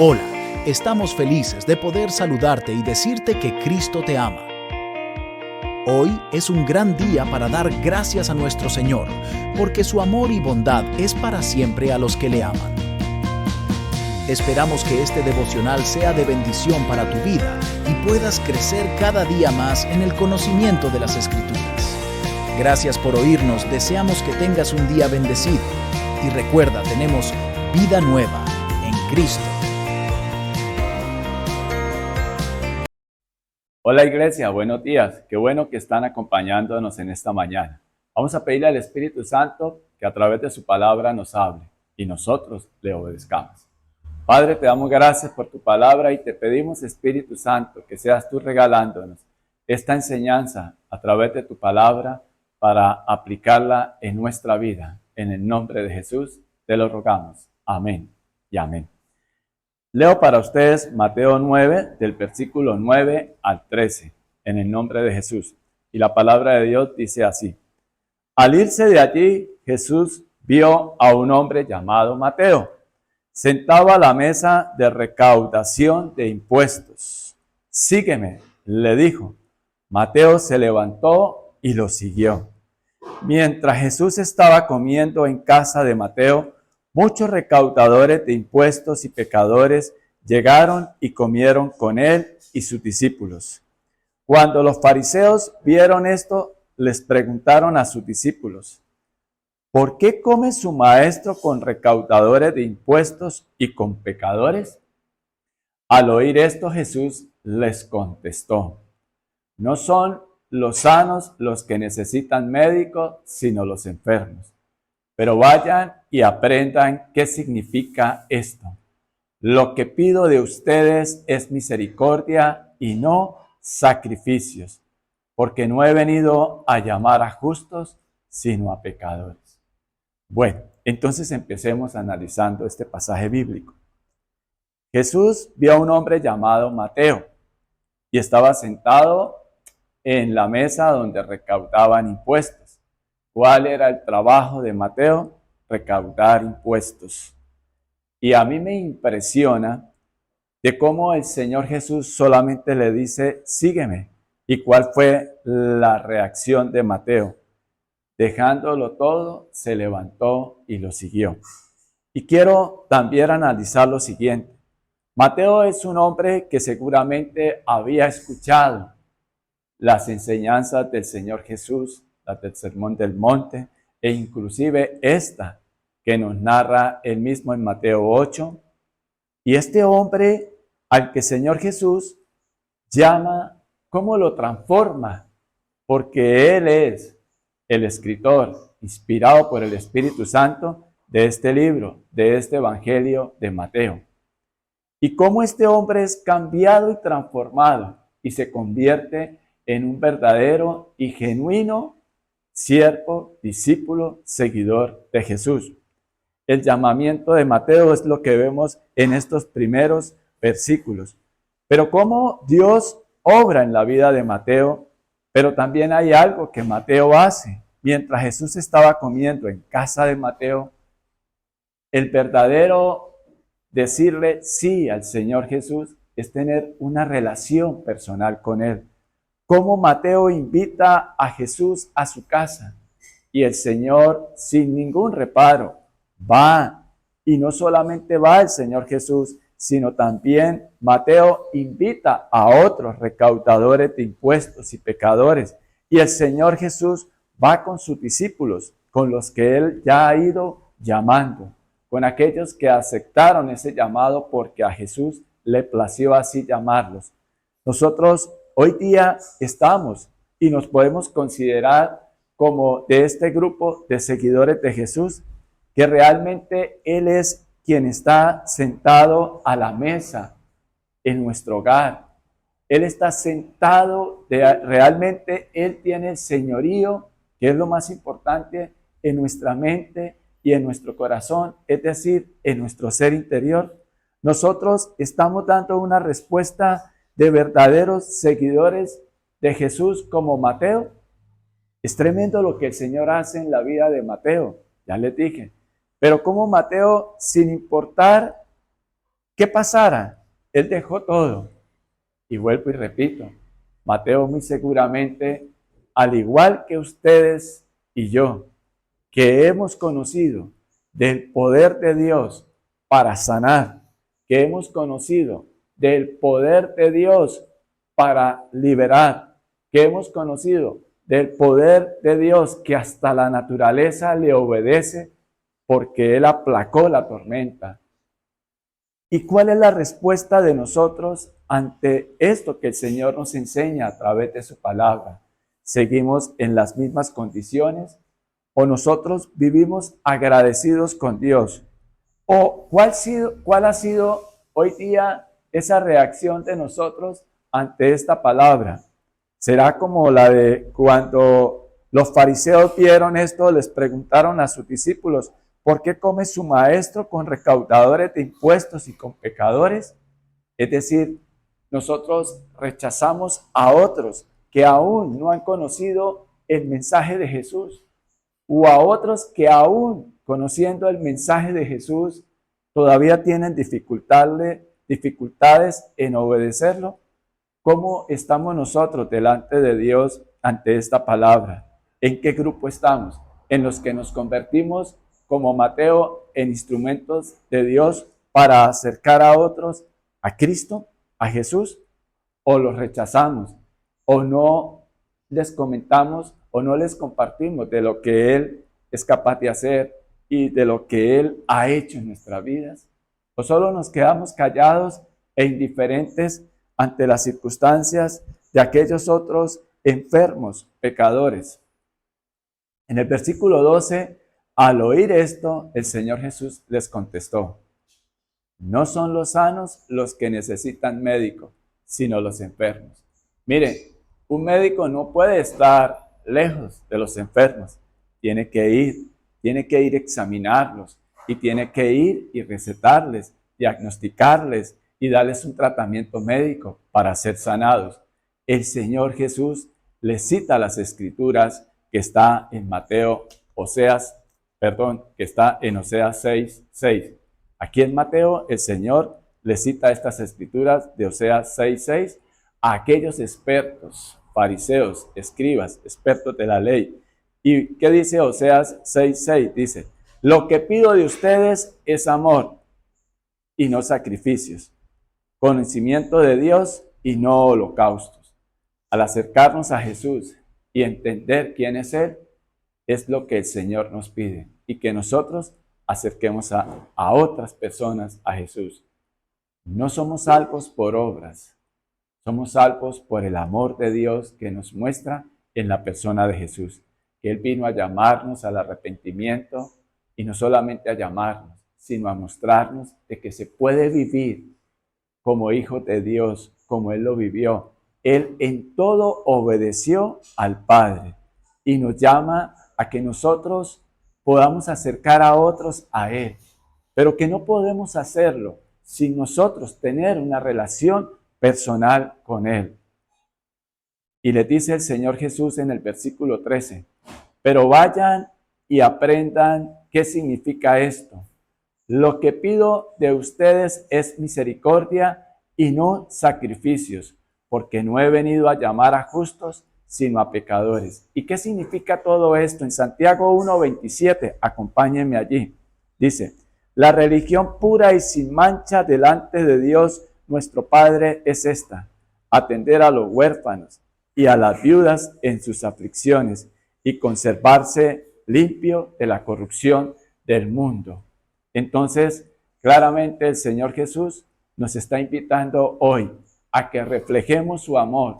Hola, estamos felices de poder saludarte y decirte que Cristo te ama. Hoy es un gran día para dar gracias a nuestro Señor, porque su amor y bondad es para siempre a los que le aman. Esperamos que este devocional sea de bendición para tu vida y puedas crecer cada día más en el conocimiento de las Escrituras. Gracias por oírnos, deseamos que tengas un día bendecido. Y recuerda, tenemos vida nueva en Cristo. Hola Iglesia, buenos días. Qué bueno que están acompañándonos en esta mañana. Vamos a pedirle al Espíritu Santo que a través de su palabra nos hable y nosotros le obedezcamos. Padre, te damos gracias por tu palabra y te pedimos, Espíritu Santo, que seas tú regalándonos esta enseñanza a través de tu palabra para aplicarla en nuestra vida. En el nombre de Jesús te lo rogamos. Amén y amén. Leo para ustedes Mateo 9, del versículo 9 al 13, en el nombre de Jesús. Y la palabra de Dios dice así: Al irse de allí, Jesús vio a un hombre llamado Mateo, sentado a la mesa de recaudación de impuestos. Sígueme, le dijo. Mateo se levantó y lo siguió. Mientras Jesús estaba comiendo en casa de Mateo, muchos recaudadores de impuestos y pecadores llegaron y comieron con él y sus discípulos. Cuando los fariseos vieron esto, les preguntaron a sus discípulos: ¿por qué come su maestro con recaudadores de impuestos y con pecadores? Al oír esto, Jesús les contestó: no son los sanos los que necesitan médico, sino los enfermos. Pero vayan y aprendan qué significa esto. Lo que pido de ustedes es misericordia y no sacrificios, porque no he venido a llamar a justos, sino a pecadores. Bueno, entonces empecemos analizando este pasaje bíblico. Jesús vio a un hombre llamado Mateo y estaba sentado en la mesa donde recaudaban impuestos. ¿Cuál era el trabajo de Mateo? Recaudar impuestos. Y a mí me impresiona de cómo el Señor Jesús solamente le dice: sígueme. ¿Y cuál fue la reacción de Mateo? Dejándolo todo, se levantó y lo siguió. Y quiero también analizar lo siguiente. Mateo es un hombre que seguramente había escuchado las enseñanzas del Señor Jesús, las del Sermón del Monte, e inclusive esta que nos narra él mismo en Mateo 8. Y este hombre al que el Señor Jesús llama, ¿cómo lo transforma? Porque él es el escritor, inspirado por el Espíritu Santo, de este libro, de este Evangelio de Mateo. Y cómo este hombre es cambiado y transformado y se convierte en un verdadero y genuino siervo, discípulo, seguidor de Jesús. El llamamiento de Mateo es lo que vemos en estos primeros versículos. Pero cómo Dios obra en la vida de Mateo, pero también hay algo que Mateo hace. Mientras Jesús estaba comiendo en casa de Mateo, el verdadero decirle sí al Señor Jesús es tener una relación personal con Él. Cómo Mateo invita a Jesús a su casa y el Señor, sin ningún reparo, va. Y no solamente va el Señor Jesús, sino también Mateo invita a otros recaudadores de impuestos y pecadores. Y el Señor Jesús va con sus discípulos, con los que Él ya ha ido llamando, con aquellos que aceptaron ese llamado porque a Jesús le plació así llamarlos. Nosotros hoy día estamos y nos podemos considerar como de este grupo de seguidores de Jesús, que realmente Él es quien está sentado a la mesa en nuestro hogar. Él está sentado, realmente Él tiene el señorío, que es lo más importante, en nuestra mente y en nuestro corazón, es decir, en nuestro ser interior. Nosotros estamos dando una respuesta de verdaderos seguidores de Jesús como Mateo. Es tremendo lo que el Señor hace en la vida de Mateo, ya les dije. Pero como Mateo, sin importar ¿Qué pasara? Él dejó todo. Y vuelvo y repito, Mateo muy seguramente, al igual que ustedes y yo, que hemos conocido del poder de Dios para sanar, que hemos conocido del poder de Dios para liberar, que hemos conocido del poder de Dios que hasta la naturaleza le obedece porque Él aplacó la tormenta. ¿Y cuál es la respuesta de nosotros ante esto que el Señor nos enseña a través de su palabra? ¿Seguimos en las mismas condiciones? ¿O nosotros vivimos agradecidos con Dios? ¿O cuál ha sido hoy día esa reacción de nosotros ante esta palabra? ¿Será como la de cuando los fariseos vieron esto, les preguntaron a sus discípulos, ¿por qué come su maestro con recaudadores de impuestos y con pecadores? Es decir, nosotros rechazamos a otros que aún no han conocido el mensaje de Jesús, o a otros que aún conociendo el mensaje de Jesús todavía tienen dificultades en obedecerlo. ¿Cómo estamos nosotros delante de Dios ante esta palabra? ¿En qué grupo estamos? ¿En los que nos convertimos como Mateo en instrumentos de Dios para acercar a otros a Cristo, a Jesús? ¿O los rechazamos? ¿O no les comentamos o no les compartimos de lo que Él es capaz de hacer y de lo que Él ha hecho en nuestras vidas? ¿O solo nos quedamos callados e indiferentes ante las circunstancias de aquellos otros enfermos, pecadores? En el versículo 12, al oír esto, el Señor Jesús les contestó: no son los sanos los que necesitan médico, sino los enfermos. Miren, un médico no puede estar lejos de los enfermos. Tiene que ir a examinarlos y tiene que ir y recetarles, diagnosticarles y darles un tratamiento médico para ser sanados. El Señor Jesús les cita las escrituras que está en que está en Oseas 6:6. Aquí en Mateo, el Señor le cita estas escrituras de Oseas 6:6 a aquellos expertos, fariseos, escribas, expertos de la ley. ¿Y qué dice Oseas 6:6? Dice: lo que pido de ustedes es amor y no sacrificios, conocimiento de Dios y no holocaustos. Al acercarnos a Jesús y entender quién es Él, es lo que el Señor nos pide, y que nosotros acerquemos a otras personas a Jesús. No somos salvos por obras, somos salvos por el amor de Dios que nos muestra en la persona de Jesús, que Él vino a llamarnos al arrepentimiento, y no solamente a llamarnos, sino a mostrarnos de que se puede vivir como hijos de Dios, como Él lo vivió. Él en todo obedeció al Padre y nos llama a que nosotros podamos acercar a otros a Él, pero que no podemos hacerlo sin nosotros tener una relación personal con Él. Y le dice el Señor Jesús en el versículo 13, pero vayan y aprendan qué significa esto. Lo que pido de ustedes es misericordia y no sacrificios, porque no he venido a llamar a justos, sino a pecadores. ¿Y qué significa todo esto? En Santiago 1:27, acompáñenme allí. Dice: la religión pura y sin mancha delante de Dios nuestro Padre es esta: atender a los huérfanos y a las viudas en sus aflicciones y conservarse limpio de la corrupción del mundo. Entonces, claramente el Señor Jesús nos está invitando hoy a que reflejemos su amor,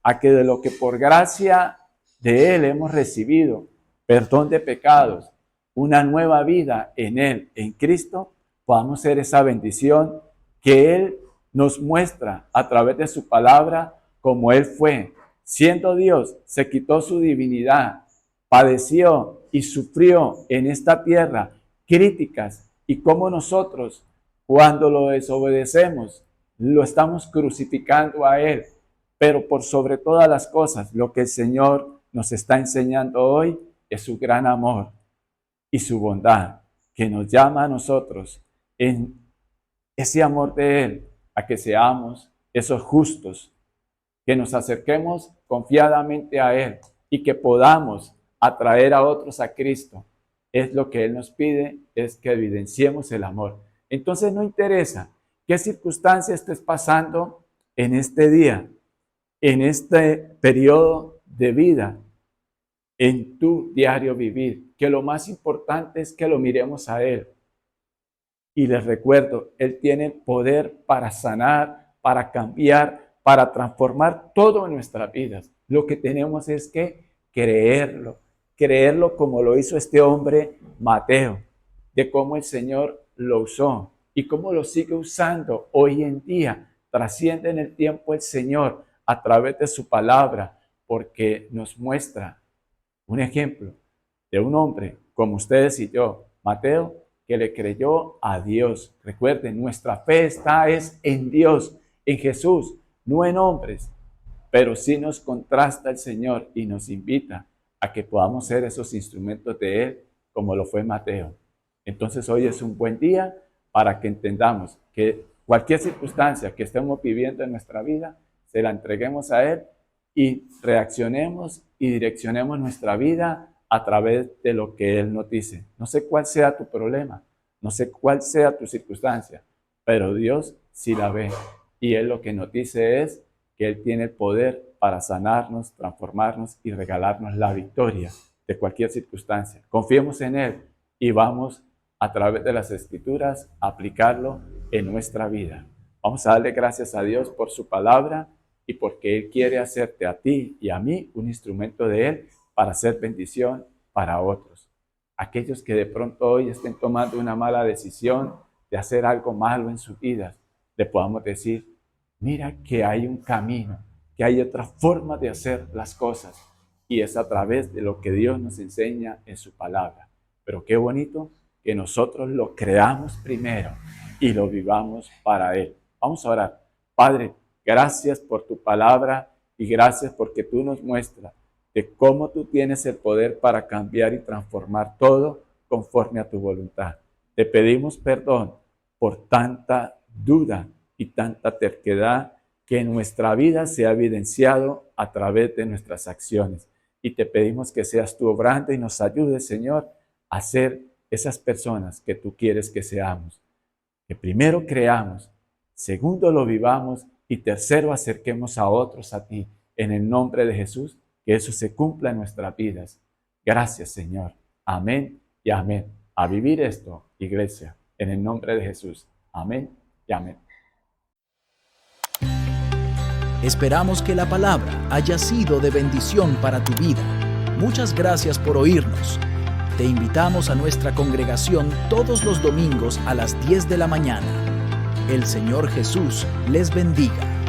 a que de lo que por gracia de Él hemos recibido, perdón de pecados, una nueva vida en Él, en Cristo, podamos ser esa bendición que Él nos muestra a través de su palabra, como Él fue. Siendo Dios, se quitó su divinidad, padeció y sufrió en esta tierra críticas, y como nosotros, cuando lo desobedecemos, lo estamos crucificando a Él. Pero por sobre todas las cosas, lo que el Señor nos está enseñando hoy es su gran amor y su bondad, que nos llama a nosotros en ese amor de Él, a que seamos esos justos, que nos acerquemos confiadamente a Él y que podamos atraer a otros a Cristo. Es lo que Él nos pide, es que evidenciemos el amor. Entonces no interesa qué circunstancia estés pasando en este día, en este periodo de vida, en tu diario vivir, que lo más importante es que lo miremos a Él. Y les recuerdo, Él tiene poder para sanar, para cambiar, para transformar todo en nuestras vidas. Lo que tenemos es que creerlo como lo hizo este hombre Mateo, de cómo el Señor lo usó y cómo lo sigue usando hoy en día. Trasciende en el tiempo el Señor a través de su palabra, porque nos muestra un ejemplo de un hombre como ustedes y yo, Mateo, que le creyó a Dios. Recuerden, nuestra fe está en Dios, en Jesús, no en hombres, pero sí nos contrasta el Señor y nos invita a que podamos ser esos instrumentos de Él, como lo fue Mateo. Entonces hoy es un buen día para que entendamos que cualquier circunstancia que estemos viviendo en nuestra vida, se la entreguemos a Él y reaccionemos y direccionemos nuestra vida a través de lo que Él nos dice. No sé cuál sea tu problema, no sé cuál sea tu circunstancia, pero Dios sí la ve. Y Él lo que nos dice es que Él tiene el poder para sanarnos, transformarnos y regalarnos la victoria de cualquier circunstancia. Confiemos en Él y vamos a través de las Escrituras a aplicarlo en nuestra vida. Vamos a darle gracias a Dios por su palabra y porque Él quiere hacerte a ti y a mí un instrumento de Él para hacer bendición para otros. Aquellos que de pronto hoy estén tomando una mala decisión de hacer algo malo en sus vidas, le podamos decir, mira que hay un camino, que hay otra forma de hacer las cosas y es a través de lo que Dios nos enseña en su palabra. Pero qué bonito que nosotros lo creamos primero y lo vivamos para Él. Vamos a orar. Padre, gracias por tu palabra y gracias porque tú nos muestras de cómo tú tienes el poder para cambiar y transformar todo conforme a tu voluntad. Te pedimos perdón por tanta duda y tanta terquedad que en nuestra vida se ha evidenciado a través de nuestras acciones. Y te pedimos que seas tú obrando y nos ayudes, Señor, a ser esas personas que tú quieres que seamos. Que primero creamos, segundo lo vivamos y tercero acerquemos a otros a ti. En el nombre de Jesús, que eso se cumpla en nuestras vidas. Gracias, Señor. Amén y amén. A vivir esto, iglesia, en el nombre de Jesús. Amén y amén. Esperamos que la palabra haya sido de bendición para tu vida. Muchas gracias por oírnos. Te invitamos a nuestra congregación todos los domingos a las 10 de la mañana. El Señor Jesús les bendiga.